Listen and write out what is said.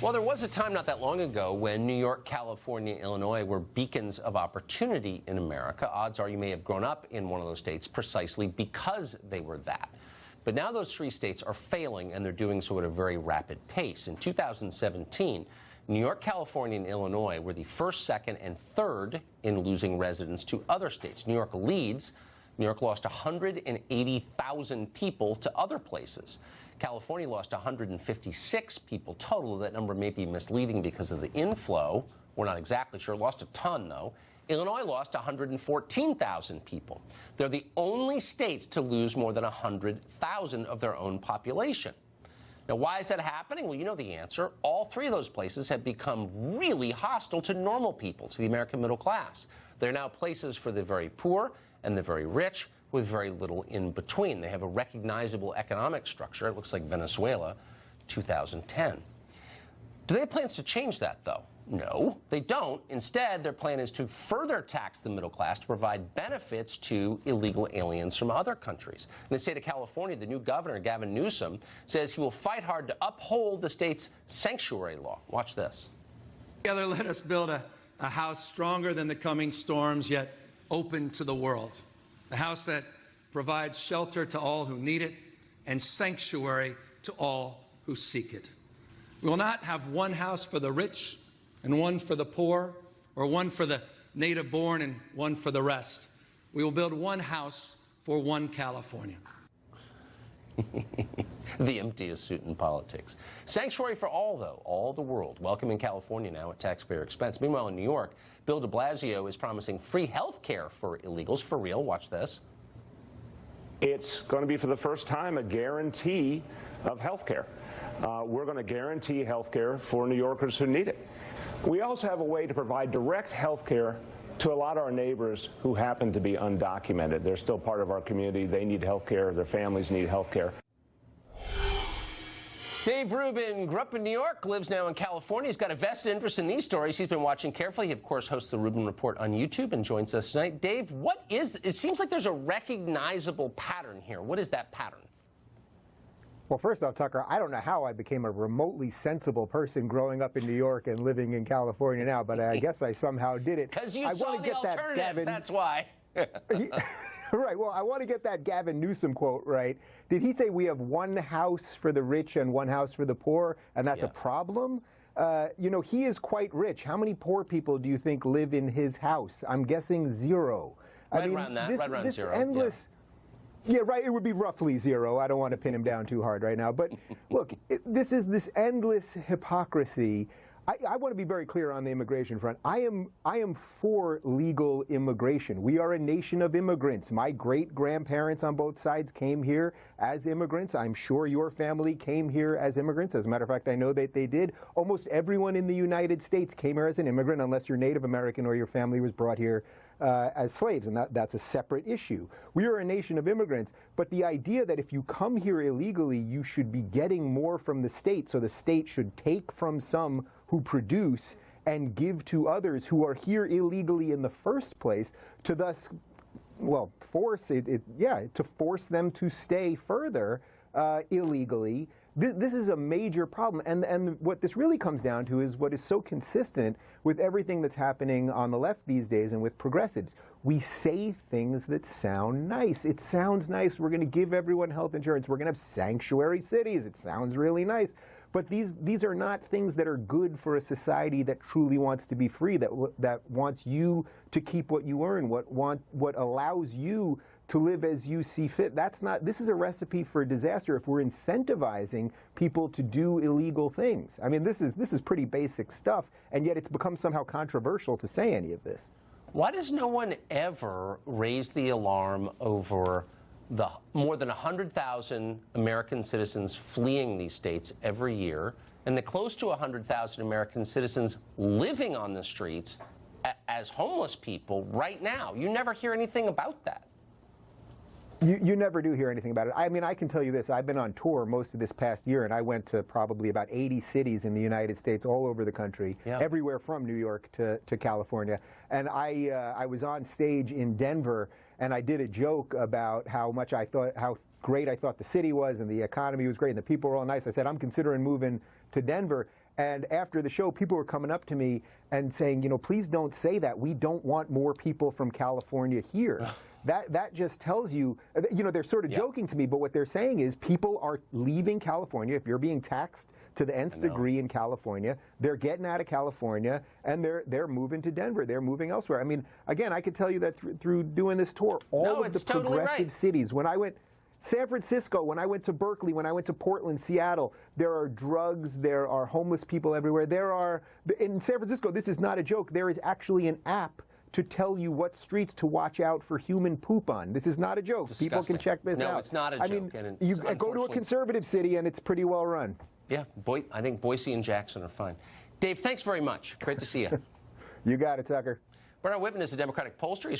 Well, there was a time not that long ago when New York, California, Illinois were beacons of opportunity in America. Odds are you may have grown up in one of those states precisely because they were that. But now those three states are failing, and they're doing so at a very rapid pace. In 2017, New York, California, and Illinois were the first, second, and third in losing residents to other states. New York leads. New York lost 180,000 people to other places. California lost 156 people total. That number may be misleading because of the inflow. We're not exactly sure. Lost a ton, though. Illinois lost 114,000 people. They're the only states to lose more than 100,000 of their own population. Now, why is that happening? Well, you know the answer. All three of those places have become really hostile to normal people, to the American middle class. They're now places for the very poor and the very rich, with very little in between. They have a recognizable economic structure. It looks like Venezuela, 2010. Do they have plans to change that, though? No, they don't. Instead, their plan is to further tax the middle class to provide benefits to illegal aliens from other countries. In the state of California, the new governor, Gavin Newsom, says he will fight hard to uphold the state's sanctuary law. Watch this. Together, let us build a house stronger than the coming storms, yet open to the world. A house that provides shelter to all who need it and sanctuary to all who seek it. We will not have one house for the rich and one for the poor, or one for the native-born and one for the rest. We will build one house for one California. The emptiest suit in politics. Sanctuary for all, though, all the world. Welcome in California now at taxpayer expense. Meanwhile, in New York, Bill de Blasio is promising free health care for illegals. For real, watch this. It's going to be, for the first time, a guarantee of health care. We're going to guarantee health care for New Yorkers who need it. We also have a way to provide direct health care to a lot of our neighbors who happen to be undocumented. They're still part of our community. They need health care. Their families need health care. Dave Rubin grew up in New York, lives now in California. He's got a vested interest in these stories. He's been watching carefully. He, of course, hosts the Rubin Report on YouTube and joins us tonight. Dave, what is it? Seems like there's a recognizable pattern here. What is that pattern? Well, first off, Tucker, I don't know how I became a remotely sensible person growing up in New York and living in California now, but I guess I somehow did it. Because you saw the alternatives, that's why. Right. Well, I want to get that Gavin Newsom quote right. Did he say we have one house for the rich and one house for the poor, and that's a problem? You know, he is quite rich. How many poor people do you think live in his house? I'm guessing zero. Right around that, right around zero. Endless, yeah, right. It would be roughly zero. I don't want to pin him down too hard right now. But look, this is this endless hypocrisy. I want to be very clear on the immigration front. I am for legal immigration. We are a nation of immigrants. My great-grandparents on both sides came here as immigrants. I'm sure your family came here as immigrants. As a matter of fact, I know that they did. Almost everyone in the United States came here as an immigrant, unless you're Native American or your family was brought here as slaves, and that's a separate issue. We are a nation of immigrants, but the idea that if you come here illegally, you should be getting more from the state, so the state should take from some who produce and give to others who are here illegally in the first place, to thus, well, force to force them to stay further illegally. This is a major problem, and what this really comes down to is what is so consistent with everything that's happening on the left these days and with progressives. We say things that sound nice. It sounds nice. We're going to give everyone health insurance. We're going to have sanctuary cities. It sounds really nice. But these are not things that are good for a society that truly wants to be free, that wants you to keep what you earn, what allows you to live as you see fit. This is a recipe for disaster if we're incentivizing people to do illegal things. I mean, this is pretty basic stuff, and yet it's become somehow controversial to say any of this. Why does no one ever raise the alarm over the more than 100,000 American citizens fleeing these states every year, and the close to 100,000 American citizens living on the streets as homeless people right now? You never hear anything about that. You never do hear anything about it. I mean, I can tell you this. I've been on tour most of this past year, and I went to probably about 80 cities in the United States, all over the country, everywhere from New York to California. And I was on stage in Denver, and I did a joke about how great I thought the city was, and the economy was great, and the people were all nice. I said, I'm considering moving to Denver. And after the show, people were coming up to me and saying, please don't say that. We don't want more people from California here. That just tells you, they're sort of joking to me, but what they're saying is people are leaving California. If you're being taxed to the nth degree in California, they're getting out of California and they're moving to Denver. They're moving elsewhere. I mean, again, I could tell you that through doing this tour, all of the progressive cities, when I went San Francisco, when I went to Berkeley, when I went to Portland, Seattle, there are drugs, there are homeless people everywhere. In San Francisco, this is not a joke, there is actually an app to tell you what streets to watch out for human poop on. This is not a joke. People can check this out. No, it's not a joke. I mean, you go to a conservative city and it's pretty well run. Yeah, I think Boise and Jackson are fine. Dave, thanks very much. Great to see you. You got it, Tucker. Bernard Whitman is a Democratic pollster. He's